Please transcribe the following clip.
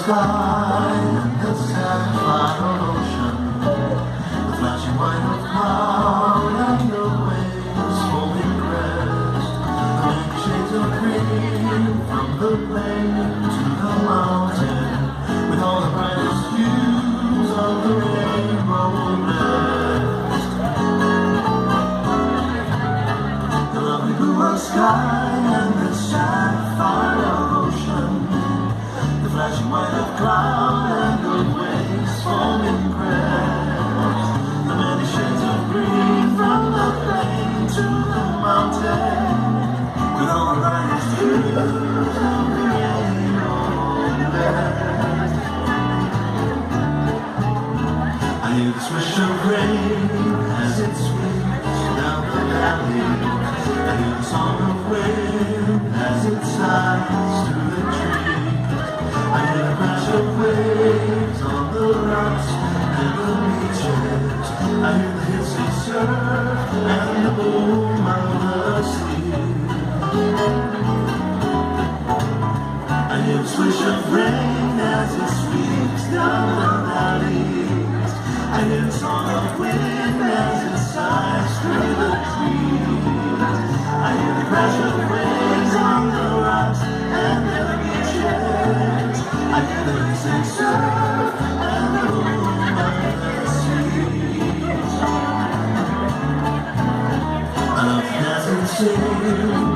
sky and the sapphire ocean, the flashing white of cloud and the waves foaming crest, the many shades of green from the plain to the mountain, with all the brightest hues of the rainbow blessed. The lovely blue sky and the sapphire ocean, the flashing white of cloud and the waves foaming crest, the many shades of green from the plain to the mountain, with all the brightest hues of the rainbow blessed. I hear the swish of rain as it sweeps down the valley. I hear the song of wind as it sighs through the trees. I hear the crash of waves on the rocks and the beaches. I hear the hissing surf and the boom of the sea. I hear the swish of rain as it sweeps down the valleys. I hear the song of wind as it sighs through the trees. I hear the crash of waves on the rocks and the beaches. I hear the hissing surf and the boom of the seas. I love dancing, singing